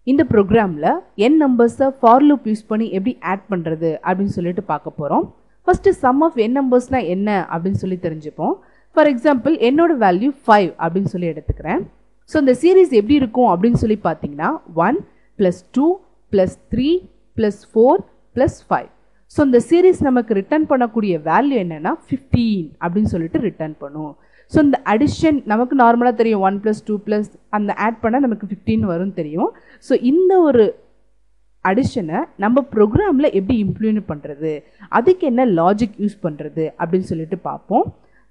இந்த ப்ரோக்ராமில் n நம்பர்ஸை ஃபார் லூப் யூஸ் பண்ணி எப்படி ஆட் பண்ணுறது அப்படின்னு சொல்லிட்டு பார்க்க போகிறோம். ஃபஸ்ட்டு சம் ஆஃப் n நம்பர்ஸ்னால் என்ன அப்படின்னு சொல்லி தெரிஞ்சுப்போம். ஃபார் எக்ஸாம்பிள் என்னோட வேல்யூ 5 அப்படின்னு சொல்லி எடுத்துக்கிறேன். ஸோ இந்த சீரீஸ் எப்படி இருக்கும் அப்படின்னு சொல்லி பார்த்தீங்கன்னா 1 + 2 + 3 + 4 + 5. ஸோ இந்த சீரீஸ் நமக்கு ரிட்டர்ன் பண்ணக்கூடிய வேல்யூ என்னென்னா 15 அப்படின்னு சொல்லிட்டு ரிட்டர்ன் பண்ணும். ஸோ இந்த அடிஷன் நமக்கு நார்மலாக தெரியும் 1 + 2 + அந்த ஆட் பண்ணால் நமக்கு 15 வரும்னு தெரியும். ஸோ இந்த ஒரு அடிஷனை நம்ம ப்ரோக்ராமில் எப்படி இம்ப்ளிமெண்ட் பண்ணுறது, அதுக்கு என்ன லாஜிக் யூஸ் பண்ணுறது அப்படின்னு சொல்லிட்டு பார்ப்போம்.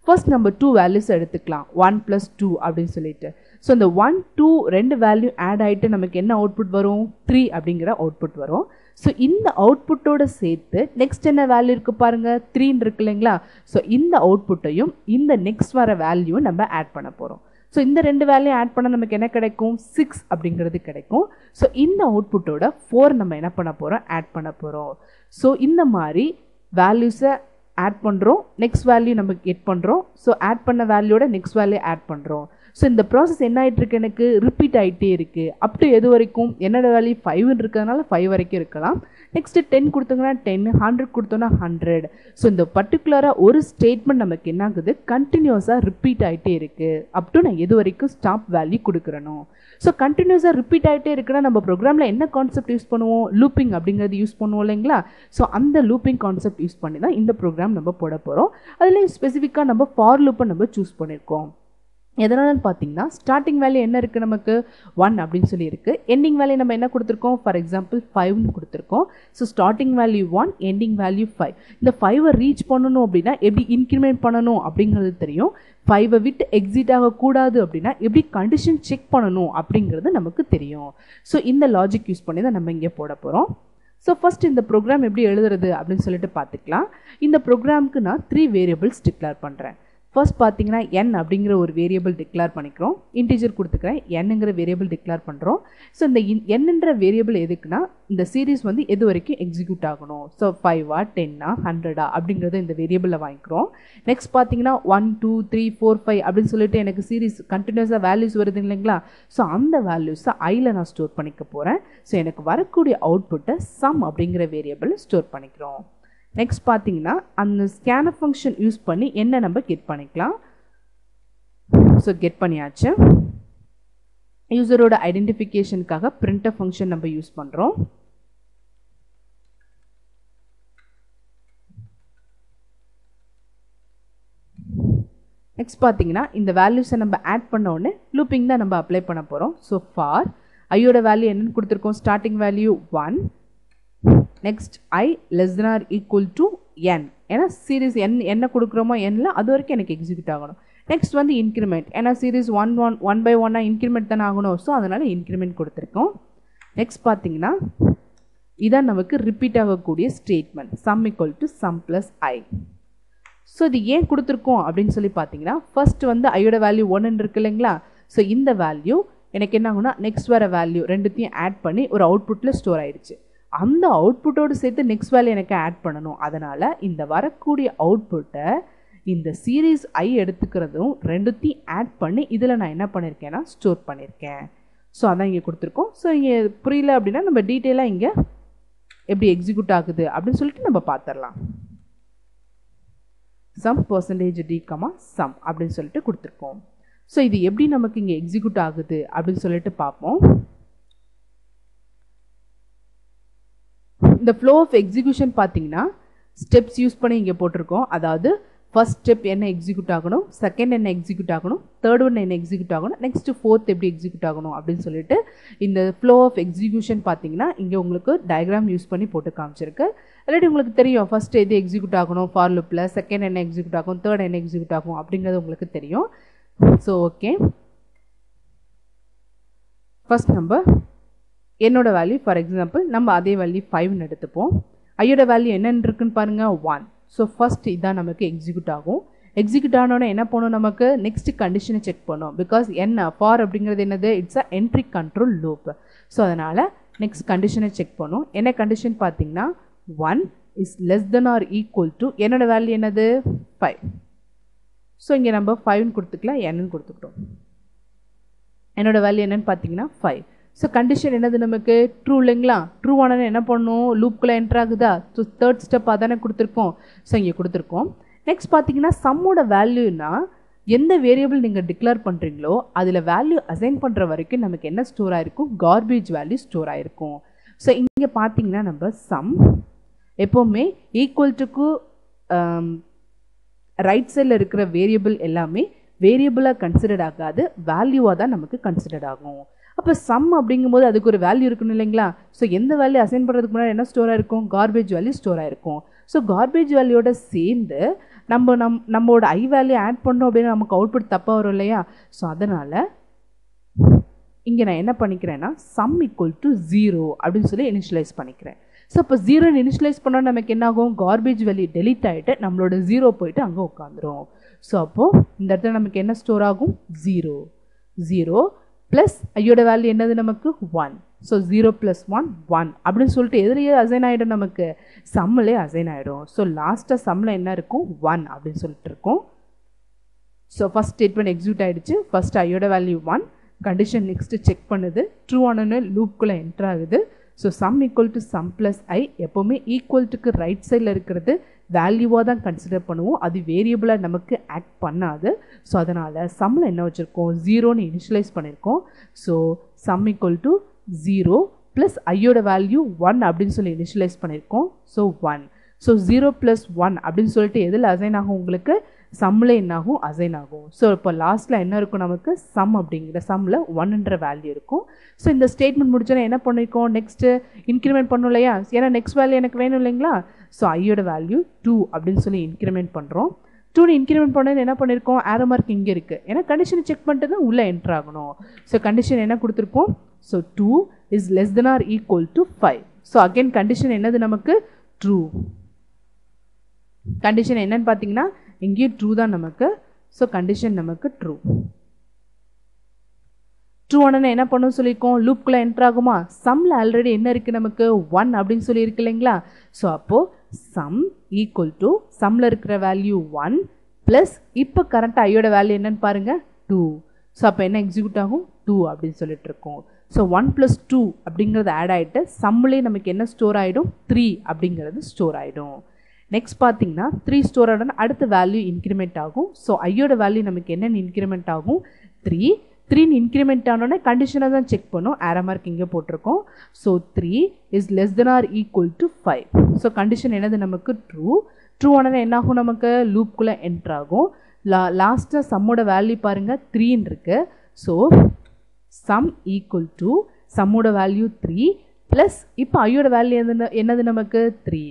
ஃபர்ஸ்ட் நம்ம 2 வேல்யூஸ் எடுத்துக்கலாம், 1 + 2 அப்படின்னு சொல்லிட்டு. ஸோ இந்த 1 2 ரெண்டு வேல்யூ ஆட் ஆகிட்டு நமக்கு என்ன அவுட்புட் வரும், 3 அப்படிங்கிற அவுட்புட் வரும். ஸோ இந்த அவுட்புட்டோட சேர்த்து நெக்ஸ்ட் என்ன வேல்யூ இருக்குது பாருங்கள், 3 இருக்கு இல்லைங்களா. ஸோ இந்த அவுட்புட்டையும் இந்த நெக்ஸ்ட் வர வேல்யூவும் நம்ம ஆட் பண்ண போகிறோம். ஸோ இந்த ரெண்டு வேல்யூ ஆட் பண்ண நமக்கு என்ன கிடைக்கும், 6 அப்படிங்கிறது கிடைக்கும். ஸோ இந்த அவுட்புட்டோட 4 நம்ம என்ன பண்ண போகிறோம், ஆட் பண்ண போகிறோம். ஸோ இந்த மாதிரி வேல்யூஸை ஆட் பண்ணுறோம், நெக்ஸ்ட் வேல்யூ நம்ம கெட் பண்ணுறோம். ஸோ ஆட் பண்ண வேல்யூட நெக்ஸ்ட் வேல்யூ ஆட் பண்ணுறோம். ஸோ இந்த ப்ராசஸ் என்ன ஆகிட்டு இருக்கு, எனக்கு ரிப்பீட் ஆகிட்டே இருக்குது. அப் டு எது வரைக்கும், என்னோட வேல்யூ 5 இருக்கிறதுனால 5 வரைக்கும் இருக்கலாம். நெக்ஸ்ட்டு 10 கொடுத்தோங்கன்னா 10, 100 கொடுத்தோன்னா 100. ஸோ இந்த பர்டிகுலராக ஒரு ஸ்டேட்மெண்ட் நமக்கு என்ன ஆகுது, கண்டினியூஸாக ரிப்பீட் ஆகிட்டே இருக்குது. அப் டு நான் எது வரைக்கும் ஸ்டாப் வேல்யூ கொடுக்குறணும். ஸோ கண்டினியூஸாக ரிப்பீட் ஆகிட்டே இருக்குன்னா நம்ம ப்ரோக்ராமில் என்ன கான்செப்ட் யூஸ் பண்ணுவோம், லூப்பிங் அப்படிங்கிறது யூஸ் பண்ணுவோம் இல்லைங்களா. ஸோ அந்த லூப்பிங் கான்செப்ட் யூஸ் பண்ணி தான் இந்த ப்ரோக்ராம் நம்ம போட போகிறோம். அதுலேயும் ஸ்பெசிஃபிக்காக நம்ம ஃபார் லூப்பை நம்ம சூஸ் பண்ணியிருக்கோம். எதனாலன்னு பார்த்தீங்கன்னா ஸ்டார்டிங் வேல்யூ என்ன இருக்குது, நமக்கு 1 அப்படின்னு சொல்லி இருக்குது. எண்டிங் வேல்யூ நம்ம என்ன கொடுத்துருக்கோம், ஃபார் எக்ஸாம்பிள் 5ன்னு கொடுத்துருக்கோம். So starting value 1, ending value 5. இந்த 5ஐ ரீச் பண்ணணும் அப்படின்னா எப்படி இன்க்ரிமெண்ட் பண்ணணும் அப்படிங்கிறது தெரியும். 5ஐ விட்டு எக்ஸிட் ஆகக்கூடாது அப்படின்னா எப்படி கண்டிஷன் செக் பண்ணணும் அப்படிங்கிறது நமக்கு தெரியும். ஸோ இந்த லாஜிக் யூஸ் பண்ணி தான் நம்ம இங்கே போட போகிறோம். ஸோ ஃபஸ்ட் இந்த ப்ரோக்ராம் எப்படி எழுதுறது அப்படின்னு சொல்லிட்டு பார்த்துக்கலாம். இந்த ப்ரோக்ராமுக்கு நான் 3 வேரியபிள்ஸ் டிக்ளேர் பண்ணுறேன். ஃபர்ஸ்ட் பார்த்தீங்கன்னா n அப்படிங்கிற ஒரு வேரியபிள் டிக்ளேர் பண்ணிக்கிறோம். இன்டிஜர் கொடுத்துக்கிறேன், nங்கிற வேரியபிள் டிக்ளேர் பண்ணுறோம். ஸோ இந்த nன்ற வேரியபிள் எதுக்குன்னா இந்த சீரீஸ் வந்து எது வரைக்கும் எக்ஸிக்யூட் ஆகணும். ஸோ 5ஆ 10ஆ 100ஆ அப்படிங்கிறத இந்த வேரியபிளில் வாங்கிக்கிறோம். நெக்ஸ்ட் பார்த்தீங்கன்னா 1 2 3 4 5 அப்படின்னு சொல்லிட்டு எனக்கு சீரீஸ் கண்டினியூஸாக வேல்யூஸ் வருது இல்லைங்களா. ஸோ அந்த வேல்யூஸை ஐயில் நான் ஸ்டோர் பண்ணிக்க போகிறேன். ஸோ எனக்கு வரக்கூடிய அவுட்புட்டை சம் அப்படிங்கிற வேரியபிள் ஸ்டோர் பண்ணிக்கிறோம். நெக்ஸ்ட் பார்த்தீங்கன்னா அந்த ஸ்கேனர் ஃபங்க்ஷன் யூஸ் பண்ணி என்ன நம்ம கெட் பண்ணிக்கலாம். ஸோ கெட் பண்ணியாச்சு. யூசரோட ஐடென்டிஃபிகேஷனுக்காக பிரிண்டர் ஃபங்க்ஷன் நம்ம யூஸ் பண்ணுறோம். நெக்ஸ்ட் பார்த்தீங்கன்னா இந்த வேல்யூஸை நம்ம ஆட் பண்ண உடனே லூப்பிங் தான் நம்ம அப்ளை பண்ண போகிறோம். ஸோ ஃபார் ஐயோட வேல்யூ என்னன்னு கொடுத்துருக்கோம், starting value 1. Next i <= n. ஏன்னா சீரீஸ் என்ன கொடுக்குறோமோ nல அது வரைக்கும் எனக்கு எக்ஸிக்யூட் ஆகணும். நெக்ஸ்ட் வந்து இன்க்ரிமெண்ட், ஏன்னா சீரீஸ் 1 by 1 இன்க்ரிமெண்ட் தானே ஆகணும். ஸோ அதனால் இன்க்ரிமெண்ட் கொடுத்துருக்கோம். நெக்ஸ்ட் பார்த்தீங்கன்னா இதான் நமக்கு ரிப்பீட் ஆகக்கூடிய statement sum = sum + i. So இது ஏன் கொடுத்துருக்கோம் அப்படின்னு சொல்லி பார்த்தீங்கன்னா ஃபர்ஸ்ட் வந்து ஐயோட வேல்யூ 1 இருக்கு இல்லைங்களா. ஸோ இந்த வேல்யூ எனக்கு என்ன ஆகுனா நெக்ஸ்ட் வர வேல்யூ ரெண்டுத்தையும் ஆட் பண்ணி ஒரு அவுட்புட்டில் ஸ்டோர் ஆயிடுச்சு. அந்த அவுட்புட்டோடு சேர்த்து நெக்ஸ்ட் வேல்யூ எனக்கு ஆட் பண்ணணும். அதனால் இந்த வரக்கூடிய அவுட்புட்டை இந்த சீரீஸ் ஐ எடுத்துக்கிறதும் ரெண்டுத்தையும் ஆட் பண்ணி இதில் நான் என்ன பண்ணியிருக்கேன்னா ஸ்டோர் பண்ணியிருக்கேன். ஸோ அதான் இங்கே கொடுத்துருக்கோம். ஸோ இங்கே புரியல அப்படின்னா நம்ம டீட்டெயிலாக இங்கே எப்படி எக்ஸிக்யூட் ஆகுது அப்படின்னு சொல்லிட்டு நம்ம பார்த்துடலாம். சம் %d, sum அப்படின்னு சொல்லிட்டு கொடுத்துருக்கோம். ஸோ இது எப்படி நமக்கு இங்கே எக்ஸிக்யூட் ஆகுது அப்படின்னு சொல்லிட்டு பார்ப்போம். இந்த ஃப்ளோ ஆஃப் எக்ஸிக்யூஷன் பார்த்தீங்கன்னா ஸ்டெப்ஸ் யூஸ் பண்ணி இங்கே போட்டிருக்கோம். அதாவது ஃபர்ஸ்ட் ஸ்டெப் என்ன எக்ஸிக்யூட் ஆகணும், செகண்ட் என்ன எக்ஸிக்யூட் ஆகணும், தேர்ட் ஒன் என்ன எக்ஸிக்யூட் ஆகணும், நெக்ஸ்ட் ஃபோர்த் எப்படி எக்ஸிக்யூட் ஆகணும் அப்படின்னு சொல்லிட்டு இந்த ஃப்ளோ ஆஃப் எக்ஸிக்யூஷன் பார்த்தீங்கன்னா இங்கே உங்களுக்கு டயக்ராம் யூஸ் பண்ணி போட்டு காமிச்சிருக்கு. ஆல்ரெடி உங்களுக்கு தெரியும் ஃபர்ஸ்ட் எது எக்ஸிக்யூட் ஆகணும் ஃபார் லூப்பில், செகண்ட் என்ன எக்ஸிக்யூட் ஆகும், தேர்ட் என்ன எக்ஸிக்யூட் ஆகும் அப்படிங்கிறது உங்களுக்கு தெரியும். ஸோ ஓகே, ஃபர்ஸ்ட் நம்ம என்னோட வேல்யூ ஃபார் எக்ஸாம்பிள் நம்ம அதே வேல்யூ 5ன்னு எடுத்துப்போம். ஐயோட வேல்யூ என்னென்னு இருக்குன்னு பாருங்கள் 1. ஸோ ஃபர்ஸ்ட் இதான் நமக்கு எக்ஸிக்யூட் ஆகும். எக்ஸிக்யூட் ஆனோடனே என்ன பண்ணும், நமக்கு நெக்ஸ்ட் கண்டிஷனை செக் பண்ணும். பிகாஸ் என்ன ஃபார் அப்படிங்கிறது என்னது, it's a entry control loop. So அதனால் நெக்ஸ்ட் கண்டிஷனை செக் பண்ணும். என்ன கண்டிஷன் பார்த்தீங்கன்னா 1 <= என்னோட வேல்யூ என்னது 5. ஸோ இங்கே நம்ம 5ன்னு கொடுத்துக்கலாம், nன்னு கொடுத்துக்கிட்டோம். என்னோட வேல்யூ என்னன்னு பார்த்தீங்கன்னா 5. ஸோ கண்டிஷன் என்னது நமக்கு ட்ரூ இல்லைங்களா? ட்ரூ ஆனது என்ன பண்ணும்? லூப்குள்ளே என்ட்ரு ஆகுதா? ஸோ தேர்ட் ஸ்டெப் அதானே கொடுத்துருக்கோம். ஸோ இங்கே கொடுத்துருக்கோம். நெக்ஸ்ட் பார்த்தீங்கன்னா சம்மோட வேல்யூனா எந்த வேரியபிள் நீங்கள் டிக்ளேர் பண்ணுறீங்களோ அதில் வேல்யூ அசைன் பண்ணுற வரைக்கும் நமக்கு என்ன ஸ்டோர் ஆகிருக்கும்? கார்பேஜ் வேல்யூ ஸ்டோர் ஆகிருக்கும். ஸோ இங்கே பார்த்தீங்கன்னா நம்ம சம் எப்போவுமே ஈக்குவல்ட்டுக்கு ரைட் சைடில் இருக்கிற வேரியபிள் எல்லாமே வேரியபிளாக கன்சிடர்ட் ஆகாது, வேல்யூவாக தான் நமக்கு கன்சிடர்ட் ஆகும். அப்போ சம் அப்படிங்கும்போது அதுக்கு ஒரு வேல்யூ இருக்கணும் இல்லைங்களா? ஸோ எந்த வேல்யூ அசைன் பண்ணுறதுக்கு முன்னாடி என்ன ஸ்டோர் ஆகிருக்கும்? கார்பேஜ் வேல்யூ ஸ்டோர் ஆகிருக்கும். ஸோ கார்பேஜ் வேல்யூவோட சேர்ந்து நம்மளோட ஐ வேல்யூ ஆட் பண்ணோம் அப்படின்னா நமக்கு அவுட்புட் தப்பாக வரும் இல்லையா? ஸோ அதனால் இங்கே நான் என்ன பண்ணிக்கிறேன்னா சம் ஈக்குவல் டு 0 அப்படின்னு சொல்லி இனிஷியலைஸ் பண்ணிக்கிறேன். ஸோ இப்போ 0 இனிஷியலைஸ் பண்ணால் நமக்கு என்ன ஆகும்? கார்பேஜ் வேல்யூ டெலிட் ஆகிட்டு நம்மளோட 0 போயிட்டு அங்கே உட்காந்துரும். ஸோ அப்போது இந்த இடத்துல நமக்கு என்ன ஸ்டோர் ஆகும்? 0 ப்ளஸ் ஐயோட வேல்யூ என்னது நமக்கு? 1. ஸோ 0 + 1 1 அப்படின்னு சொல்லிட்டு எதுலேயே அசைன் ஆகிடும்? நமக்கு சம்மிலே அசைன் ஆகிடும். ஸோ லாஸ்ட்டாக சம்மில் என்ன இருக்கும்? 1 அப்படின்னு சொல்லிட்டு இருக்கும். ஸோ ஃபஸ்ட் ஸ்டேட்மெண்ட் எக்ஸிக்யூட் ஆகிடுச்சு. ஃபஸ்ட் ஐயோட வேல்யூ 1, கண்டிஷன் நெக்ஸ்ட்டு செக் பண்ணுது, ட்ரூ ஆனன்னு லூப்குள்ளே என்ட்ரு ஆகுது. So sum equal to sum plus I எப்போவுமே ஈக்குவல்ட்டுக்கு ரைட் சைடில் இருக்கிறது வேல்யூவாக தான் கன்சிடர் பண்ணுவோம், அது வேரியபிளாக நமக்கு ஆக்ட் பண்ணாது. ஸோ அதனால் சம்மில் என்ன வச்சுருக்கோம்? 0ன்னு இனிஷியலைஸ் பண்ணியிருக்கோம். So sum equal to 0 plus ஐயோட வேல்யூ 1 அப்படின்னு சொல்லி இனிஷியலைஸ் பண்ணியிருக்கோம். ஸோ 1. ஸோ 0 + 1 அப்படின்னு சொல்லிட்டு எதில் அசைன் ஆகும்? உங்களுக்கு சம்மில் என்ன ஆகும்? அசைன் ஆகும். ஸோ இப்போ லாஸ்ட்டில் என்ன இருக்கும்? நமக்கு சம் அப்படிங்கிற சம்மில் 1ன்ற வேல்யூ இருக்கும். ஸோ இந்த ஸ்டேட்மெண்ட் முடிச்சோன்னா என்ன பண்ணியிருக்கோம்? நெக்ஸ்ட்டு இன்க்ரிமெண்ட் பண்ணணும் இல்லையா? ஏன்னா நெக்ஸ்ட் வேல்யூ எனக்கு வேணும் இல்லைங்களா? ஸோ ஐயோட வேல்யூ 2 அப்படின்னு சொல்லி இன்க்ரிமெண்ட் பண்ணுறோம். 2ன்னு இன்க்ரிமெண்ட் பண்ணது என்ன பண்ணியிருக்கோம்? ஆரோ மார்க் இங்கே இருக்குது, ஏன்னா கண்டிஷனை செக் பண்ணிட்டு தான் உள்ளே என்ட்ரு ஆகணும். ஸோ கண்டிஷன் என்ன கொடுத்துருக்கோம்? So 2 is less than or equal to 5. So again condition என்னது நமக்கு? ட்ரூ. கண்டிஷன் என்னன்னு பார்த்தீங்கன்னா இங்கேயும் ட்ரூ தான் நமக்கு. ஸோ கண்டிஷன் நமக்கு ட்ரூ. ட்ரூ ஆனால் என்ன பண்ணணும் சொல்லியிருக்கோம்? லூப்குள்ளே என்ட்ரு ஆகுமா? சம்மில் ஆல்ரெடி என்ன இருக்குது நமக்கு? 1 அப்படின்னு சொல்லி இருக்கு இல்லைங்களா? ஸோ அப்போது சம் ஈக்குவல் டு சம்மில் இருக்கிற வேல்யூ 1 ப்ளஸ் இப்போ கரண்ட்டாக ஐயோட வேல்யூ என்னன்னு பாருங்கள்? 2. ஸோ அப்போ என்ன எக்ஸிக்யூட் ஆகும்? 2 அப்படின்னு சொல்லிட்டு இருக்கோம். ஸோ 1 + 2 அப்படிங்கிறது ஆட் ஆகிட்டு சம்மிலே நமக்கு என்ன ஸ்டோர் ஆகிடும்? 3 அப்படிங்கிறது ஸ்டோர் ஆகிடும். நெக்ஸ்ட் பார்த்தீங்கன்னா 3 ஸ்டோர் ஆகிடும், அடுத்த வேல்யூ இன்க்ரிமெண்ட் ஆகும். ஸோ ஐயோட வேல்யூ நமக்கு என்னென்னு இன்க்ரிமெண்ட் ஆகும்? 3. 3ன்னு இன்க்ரிமெண்ட் ஆனோடனே கண்டிஷனை தான் செக் பண்ணும், ஆரோ மார்க் இங்கே போட்டிருக்கோம். So 3 is less than or equal to 5. So condition என்னது நமக்கு? ட்ரூ. ட்ரூ ஆனது என்ன ஆகும்? நமக்கு லூப்குள்ளே என்ட்ரு ஆகும். லாஸ்ட்டாக சம்மோட வேல்யூ பாருங்கள் 3ன்னு இருக்குது. ஸோ சம் ஈக்குவல் டு சம்மோட வேல்யூ 3 ப்ளஸ் இப்போ ஐயோட வேல்யூ என்னது நமக்கு? 3.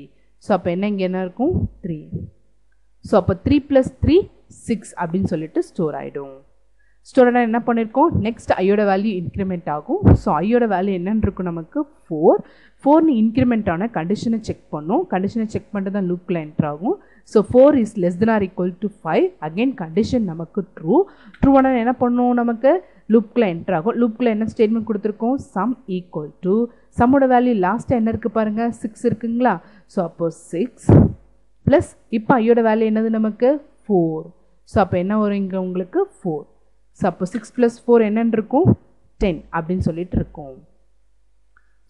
ஸோ அப்போ என்ன இங்கே என்ன இருக்கும்? 3. ஸோ அப்போ 3 + 3 6 அப்படின்னு சொல்லிட்டு ஸ்டோர் ஆகிடும். ஸ்டோர் ஆனால் என்ன பண்ணியிருக்கோம்? நெக்ஸ்ட் ஐயோட வேல்யூ இன்க்ரிமெண்ட் ஆகும். ஸோ ஐயோட வேல்யூ என்னன்னு இருக்கும் நமக்கு? 4. 4ன்னு இன்க்ரிமெண்ட் ஆன கண்டிஷனை செக் பண்ணும், கண்டிஷனை செக் பண்ணிட்டு தான் லூப்குள்ளே என்ட்ரு ஆகும். So 4 is less than or equal to 5. Again condition நமக்கு ட்ரூ. ட்ரூ ஆனால் என்ன பண்ணும்? நமக்கு லூப்குள்ளே என்ட்ரு ஆகும். லூப்குள்ளே என்ன ஸ்டேட்மெண்ட் கொடுத்துருக்கோம்? சம் ஈக்குவல் டு சம்மோட வேல்யூ லாஸ்ட்டாக என்ன இருக்குது பாருங்கள்? 6 இருக்குங்களா? ஸோ அப்போது 6 ப்ளஸ் இப்போ ஐயோட வேல்யூ என்னது நமக்கு? 4. ஸோ அப்போ என்ன வரும் இங்கே உங்களுக்கு? 4. ஸோ அப்போ 6 + 4 என்னன்னு இருக்கும்? 10 அப்படின்னு சொல்லிட்டு இருக்கும்.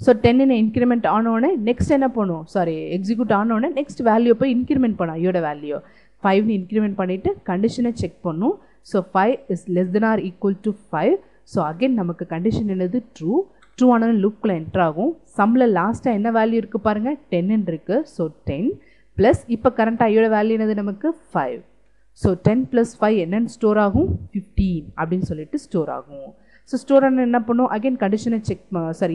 ஸோ 10ன்னு இன்க்ரிமெண்ட் ஆனோடனே நெக்ஸ்ட் என்ன பண்ணும்? எக்ஸிக்யூட் ஆனோடனே நெக்ஸ்ட் வேல்யூ போய் இன்க்ரிமெண்ட் பண்ணும். ஐயோட வேல்யூ 5ன்னு இன்க்ரிமெண்ட் பண்ணிவிட்டு கண்டிஷனை செக் பண்ணும். So 5 is less than or equal to 5. So again நமக்கு கண்டிஷன் என்னது? ட்ரூ. ட்ரூ ஆனாலும் லூப்குள்ளே என்ட்ரு ஆகும். சம்மில் லாஸ்ட்டாக என்ன வேல்யூ இருக்குது பாருங்கள்? 10ன்னு இருக்குது. ஸோ 10 ப்ளஸ் இப்போ கரண்ட்டாக ஐயோட வேல்யூ என்னது நமக்கு? 5. ஸோ 10 + 5 என்னென்னு ஸ்டோர் ஆகும்? 15 அப்படின்னு சொல்லிட்டு ஸ்டோர் ஆகும். ஸோ ஸ்டோர் ஆனால் என்ன பண்ணும்? அகெயின் கண்டிஷனை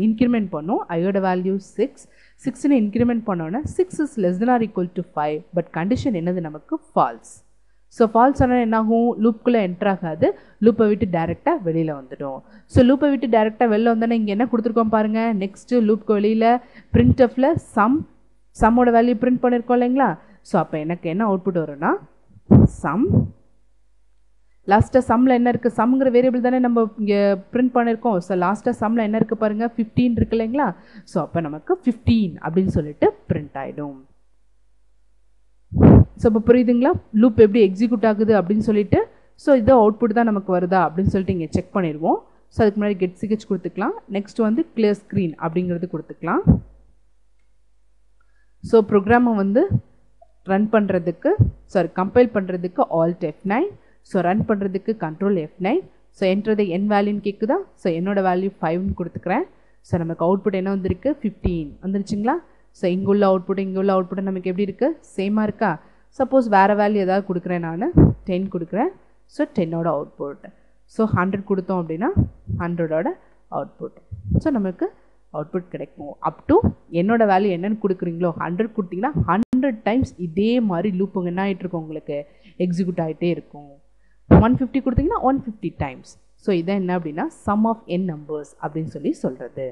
இன்க்ரிமெண்ட் பண்ணும். ஐயோட வேல்யூ 6. 6ன்னு இன்க்ரிமெண்ட் பண்ணோன்னா 6 is less than or equal to 5. But condition என்னது நமக்கு? ஃபால்ஸ். ஸோ ஃபால்ஸ் ஆனால் என்ன ஆகும்? லூப்குள்ளே என்ட்ரு ஆகாது, லூப்பை விட்டு டேரெக்டாக வெளியில் வந்துடும். ஸோ லூப்பை விட்டு டேரெக்டாக வெளில வந்தோன்னா இங்கே என்ன கொடுத்துருக்கோம் பாருங்கள்? நெக்ஸ்ட்டு லூப்க்கு வெளியில் பிரிண்ட்எஃப்ல சம்மோட வேல்யூ பிரிண்ட் பண்ணியிருக்கோம் இல்லைங்களா? ஸோ அப்போ எனக்கு என்ன அவுட்புட் வரும்னா சம். லாஸ்ட்டாக சம்மில் என்ன இருக்குது? சம்ங்கிற வேரியபிள் தானே நம்ம இங்கே பிரிண்ட் பண்ணியிருக்கோம். ஸோ லாஸ்ட்டாக சம்மில் என்ன இருக்குது பாருங்கள்? 15 இருக்கு இல்லைங்களா? ஸோ அப்போ நமக்கு 15 அப்படின்னு சொல்லிட்டு பிரிண்ட் ஆகிடும். ஸோ இப்போ புரியுதுங்களா லூப் எப்படி எக்ஸிக்யூட் ஆகுது அப்படின்னு சொல்லிட்டு? ஸோ இது அவுட்புட் தான் நமக்கு வருதா அப்படின்னு சொல்லிட்டு இங்கே செக் பண்ணிடுவோம். ஸோ அதுக்கு முன்னாடி கெட் சிஹெச் கொடுத்துக்கலாம். நெக்ஸ்ட் வந்து கிளியர் ஸ்க்ரீன் அப்படிங்கிறது கொடுத்துக்கலாம். ஸோ ப்ரோக்ராமை வந்து ரன் பண்ணுறதுக்கு கம்பைல் பண்ணுறதுக்கு ஆல்ட் F9, ஸோ ரன் பண்ணுறதுக்கு கண்ட்ரோல் F9. ஸோ என்ட்ரது என் வேல்யூன்னு கேட்குதா, ஸோ என்னோட வேல்யூ 5ன்னு கொடுத்துக்கிறேன். ஸோ நமக்கு அவுட்புட் என்ன வந்திருக்கு, 15 வந்துருச்சுங்களா. ஸோ இங்கே உள்ள அவுட்புட் நமக்கு எப்படி இருக்குது, சேமாக இருக்கா. சப்போஸ் வேறு வேல்யூ ஏதாவது கொடுக்குறேன், நான் 10 கொடுக்குறேன். So 10ஓட output. ஸோ 100 கொடுத்தோம் அப்படின்னா 100ஓட அவுட்புட். ஸோ நமக்கு அவுட்புட் கிடைக்கும். அப் டு என்னோட வேல்யூ என்னென்னு கொடுக்குறீங்களோ 100 கொடுத்தீங்கன்னா 100 டைம்ஸ் இதே மாதிரி லூப்புங்க என்ன ஆகிட்டு இருக்கும், உங்களுக்கு எக்ஸிக்யூட் ஆகிட்டே இருக்கும். 150 கொடுத்தீங்கன்னா 150 டைம்ஸ். ஸோ இதான் என்ன அப்படின்னா சம் ஆஃப் n நம்பர்ஸ் அப்படின்னு சொல்லி சொல்கிறது.